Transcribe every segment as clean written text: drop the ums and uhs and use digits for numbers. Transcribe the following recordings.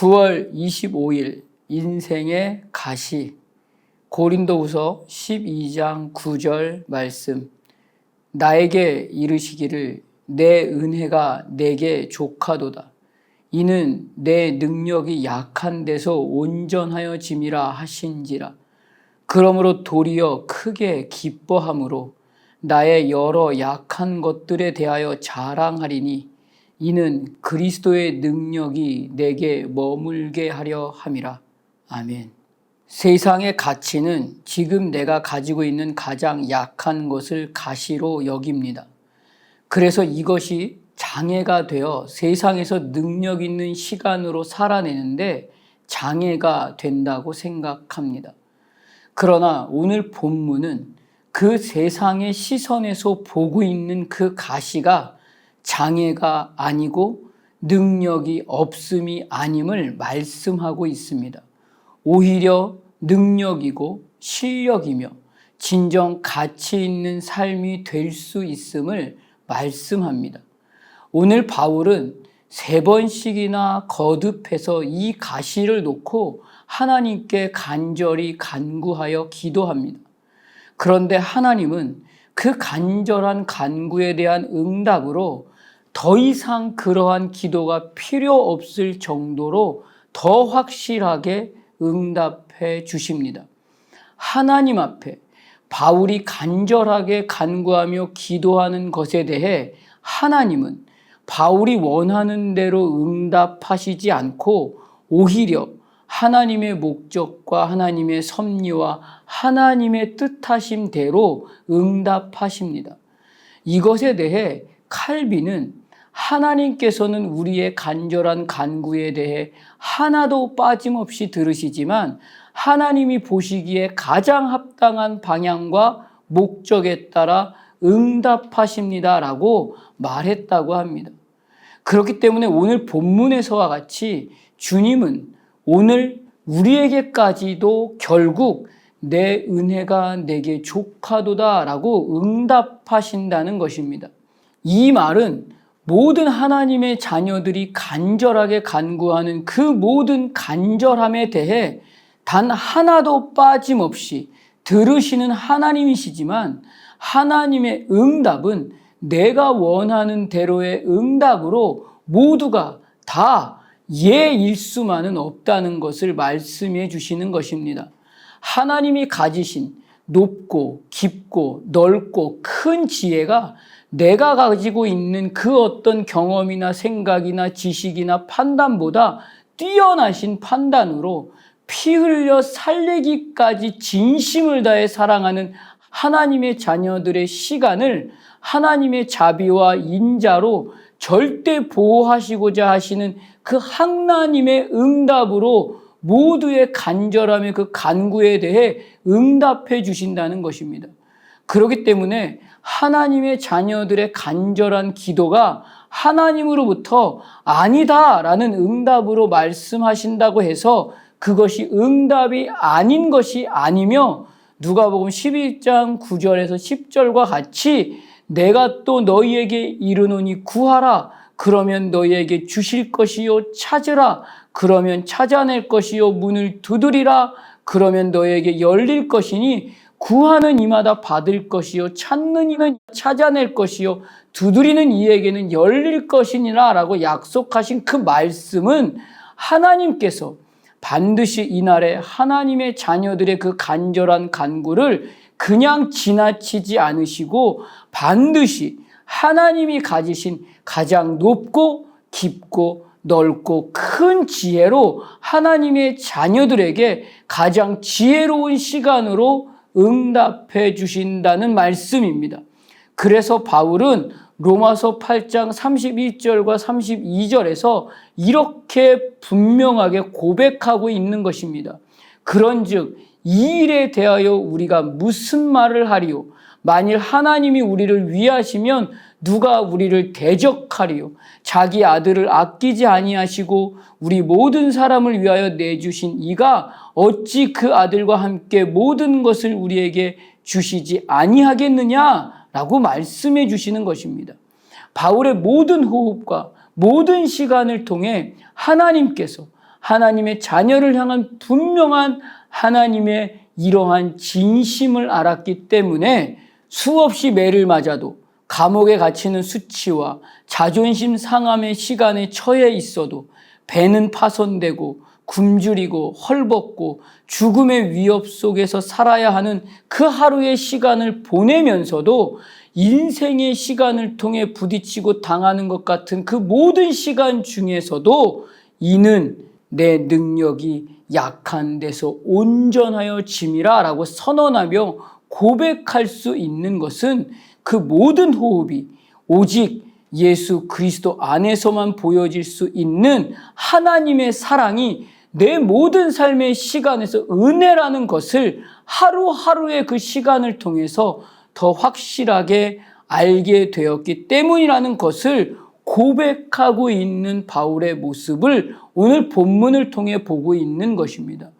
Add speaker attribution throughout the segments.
Speaker 1: 9월 25일 인생의 가시, 고린도후서 12장 9절 말씀. 나에게 이르시기를 내 은혜가 내게 족하도다. 이는 내 능력이 약한 데서 온전하여 짐이라 하신지라. 그러므로 도리어 크게 기뻐함으로 나의 여러 약한 것들에 대하여 자랑하리니 이는 그리스도의 능력이 내게 머물게 하려 함이라. 아멘. 세상의 가치는 지금 내가 가지고 있는 가장 약한 것을 가시로 여깁니다. 그래서 이것이 장애가 되어 세상에서 능력 있는 시간으로 살아내는데 장애가 된다고 생각합니다. 그러나 오늘 본문은 그 세상의 시선에서 보고 있는 그 가시가 장애가 아니고 능력이 없음이 아님을 말씀하고 있습니다. 오히려 능력이고 실력이며 진정 가치 있는 삶이 될 수 있음을 말씀합니다. 오늘 바울은 3번씩이나 거듭해서 이 가시를 놓고 하나님께 간절히 간구하여 기도합니다. 그런데 하나님은 그 간절한 간구에 대한 응답으로 더 이상 그러한 기도가 필요 없을 정도로 더 확실하게 응답해 주십니다. 하나님 앞에 바울이 간절하게 간구하며 기도하는 것에 대해 하나님은 바울이 원하는 대로 응답하시지 않고 오히려 하나님의 목적과 하나님의 섭리와 하나님의 뜻하심대로 응답하십니다. 이것에 대해 칼빈은 하나님께서는 우리의 간절한 간구에 대해 하나도 빠짐없이 들으시지만 하나님이 보시기에 가장 합당한 방향과 목적에 따라 응답하십니다라고 말했다고 합니다. 그렇기 때문에 오늘 본문에서와 같이 주님은 오늘 우리에게까지도 결국 내 은혜가 내게 족하도다라고 응답하신다는 것입니다. 이 말은 모든 하나님의 자녀들이 간절하게 간구하는 그 모든 간절함에 대해 단 하나도 빠짐없이 들으시는 하나님이시지만 하나님의 응답은 내가 원하는 대로의 응답으로 모두가 다 예일 수만은 없다는 것을 말씀해 주시는 것입니다. 하나님이 가지신 높고 깊고 넓고 큰 지혜가 내가 가지고 있는 그 어떤 경험이나 생각이나 지식이나 판단보다 뛰어나신 판단으로 피 흘려 살리기까지 진심을 다해 사랑하는 하나님의 자녀들의 시간을 하나님의 자비와 인자로 절대 보호하시고자 하시는 그 하나님의 응답으로 모두의 간절함의 그 간구에 대해 응답해 주신다는 것입니다. 그렇기 때문에 하나님의 자녀들의 간절한 기도가 하나님으로부터 아니다라는 응답으로 말씀하신다고 해서 그것이 응답이 아닌 것이 아니며 누가복음 11장 9절에서 10절과 같이 내가 또 너희에게 이르노니 구하라 그러면 너희에게 주실 것이요 찾으라 그러면 찾아낼 것이요 문을 두드리라 그러면 너희에게 열릴 것이니 구하는 이마다 받을 것이요 찾는 이는 찾아낼 것이요 두드리는 이에게는 열릴 것이니라 라고 약속하신 그 말씀은 하나님께서 반드시 이날에 하나님의 자녀들의 그 간절한 간구를 그냥 지나치지 않으시고 반드시 하나님이 가지신 가장 높고 깊고 넓고 큰 지혜로 하나님의 자녀들에게 가장 지혜로운 시간으로 응답해 주신다는 말씀입니다. 그래서 바울은 로마서 8장 31절과 32절에서 이렇게 분명하게 고백하고 있는 것입니다. 그런즉 이 일에 대하여 우리가 무슨 말을 하리요? 만일 하나님이 우리를 위하시면 누가 우리를 대적하리요? 자기 아들을 아끼지 아니하시고 우리 모든 사람을 위하여 내주신 이가 어찌 그 아들과 함께 모든 것을 우리에게 주시지 아니하겠느냐라고 말씀해 주시는 것입니다. 바울의 모든 호흡과 모든 시간을 통해 하나님께서 하나님의 자녀를 향한 분명한 하나님의 이러한 진심을 알았기 때문에 수없이 매를 맞아도 감옥에 갇히는 수치와 자존심 상함의 시간에 처해 있어도 배는 파손되고 굶주리고 헐벗고 죽음의 위협 속에서 살아야 하는 그 하루의 시간을 보내면서도 인생의 시간을 통해 부딪히고 당하는 것 같은 그 모든 시간 중에서도 이는 내 능력이 약한 데서 온전하여 짐이라 라고 선언하며 고백할 수 있는 것은 그 모든 호흡이 오직 예수 그리스도 안에서만 보여질 수 있는 하나님의 사랑이 내 모든 삶의 시간에서 은혜라는 것을 하루하루의 그 시간을 통해서 더 확실하게 알게 되었기 때문이라는 것을 고백하고 있는 바울의 모습을 오늘 본문을 통해 보고 있는 것입니다.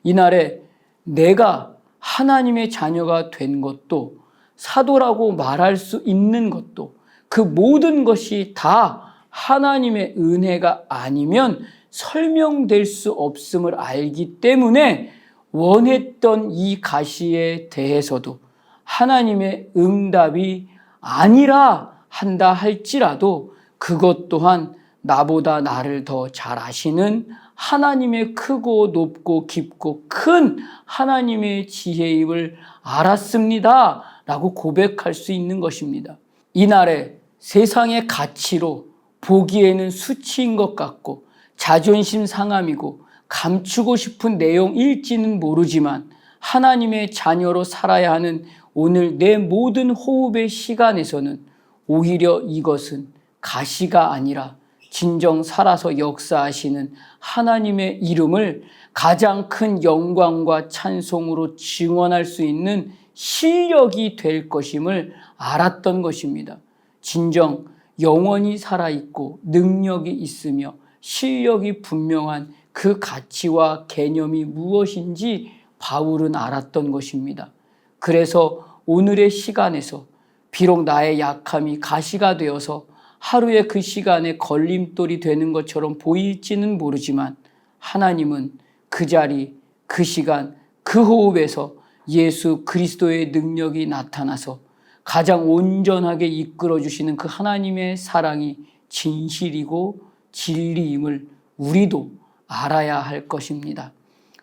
Speaker 1: 이날에 내가 하나님의 자녀가 된 것도 사도라고 말할 수 있는 것도 그 모든 것이 다 하나님의 은혜가 아니면 설명될 수 없음을 알기 때문에 원했던 이 가시에 대해서도 하나님의 응답이 아니라 한다 할지라도 그것 또한 나보다 나를 더 잘 아시는 하나님의 크고 높고 깊고 큰 하나님의 지혜임을 알았습니다 라고 고백할 수 있는 것입니다. 이날에 세상의 가치로 보기에는 수치인 것 같고 자존심 상함이고 감추고 싶은 내용일지는 모르지만 하나님의 자녀로 살아야 하는 오늘 내 모든 호흡의 시간에서는 오히려 이것은 가시가 아니라 진정 살아서 역사하시는 하나님의 이름을 가장 큰 영광과 찬송으로 증언할 수 있는 실력이 될 것임을 알았던 것입니다. 진정 영원히 살아있고 능력이 있으며 실력이 분명한 그 가치와 개념이 무엇인지 바울은 알았던 것입니다. 그래서 오늘의 시간에서 비록 나의 약함이 가시가 되어서 하루의 그 시간에 걸림돌이 되는 것처럼 보일지는 모르지만 하나님은 그 자리, 그 시간, 그 호흡에서 예수 그리스도의 능력이 나타나서 가장 온전하게 이끌어주시는 그 하나님의 사랑이 진실이고 진리임을 우리도 알아야 할 것입니다.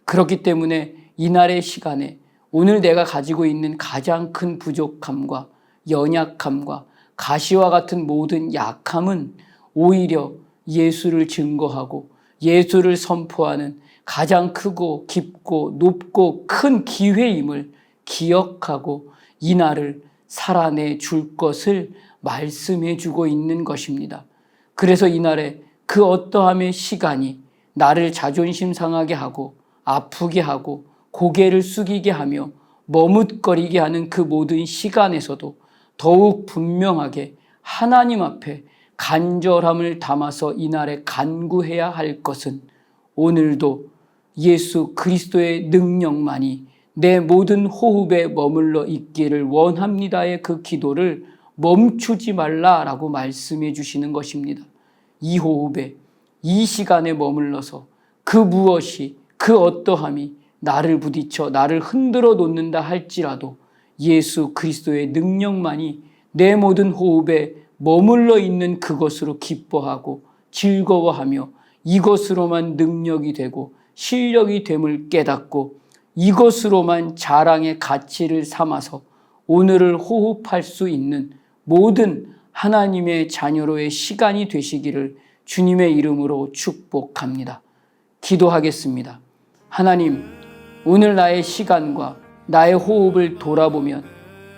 Speaker 1: 그렇기 때문에 이날의 시간에 오늘 내가 가지고 있는 가장 큰 부족함과 연약함과 가시와 같은 모든 약함은 오히려 예수를 증거하고 예수를 선포하는 가장 크고 깊고 높고 큰 기회임을 기억하고 이날을 살아내 줄 것을 말씀해 주고 있는 것입니다. 그래서 이날에 그 어떠함의 시간이 나를 자존심 상하게 하고 아프게 하고 고개를 숙이게 하며 머뭇거리게 하는 그 모든 시간에서도 더욱 분명하게 하나님 앞에 간절함을 담아서 이날에 간구해야 할 것은 오늘도 예수 그리스도의 능력만이 내 모든 호흡에 머물러 있기를 원합니다의 그 기도를 멈추지 말라라고 말씀해 주시는 것입니다. 이 호흡에 이 시간에 머물러서 그 무엇이 그 어떠함이 나를 부딪혀 나를 흔들어 놓는다 할지라도 예수 그리스도의 능력만이 내 모든 호흡에 머물러 있는 그것으로 기뻐하고 즐거워하며 이것으로만 능력이 되고 실력이 됨을 깨닫고 이것으로만 자랑의 가치를 삼아서 오늘을 호흡할 수 있는 모든 하나님의 자녀로의 시간이 되시기를 주님의 이름으로 축복합니다. 기도하겠습니다. 하나님, 오늘 나의 시간과 나의 호흡을 돌아보면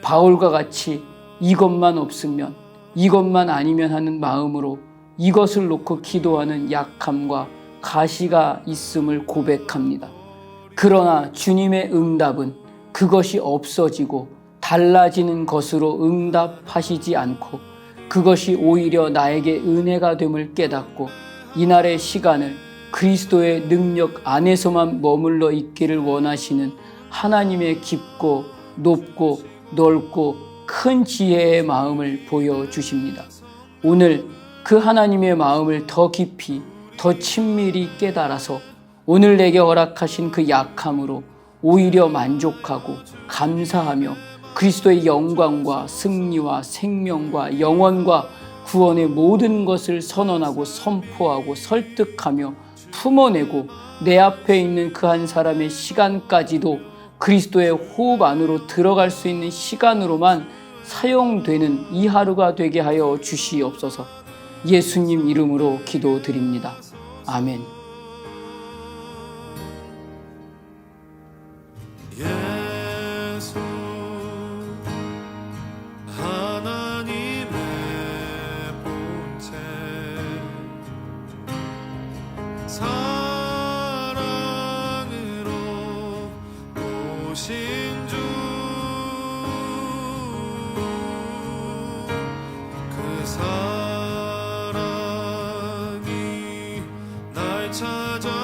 Speaker 1: 바울과 같이 이것만 없으면 이것만 아니면 하는 마음으로 이것을 놓고 기도하는 약함과 가시가 있음을 고백합니다. 그러나 주님의 응답은 그것이 없어지고 달라지는 것으로 응답하시지 않고 그것이 오히려 나에게 은혜가 됨을 깨닫고 이날의 시간을 그리스도의 능력 안에서만 머물러 있기를 원하시는 하나님의 깊고 높고 넓고 큰 지혜의 마음을 보여주십니다. 오늘 그 하나님의 마음을 더 깊이 더 친밀히 깨달아서 오늘 내게 허락하신 그 약함으로 오히려 만족하고 감사하며 그리스도의 영광과 승리와 생명과 영원과 구원의 모든 것을 선언하고 선포하고 설득하며 품어내고 내 앞에 있는 그 한 사람의 시간까지도 그리스도의 호흡 안으로 들어갈 수 있는 시간으로만 사용되는 이 하루가 되게 하여 주시옵소서. 예수님 이름으로 기도드립니다. 아멘.
Speaker 2: 예수 하나님의 본체 사랑으로 오신 주 그 사랑이 날 찾아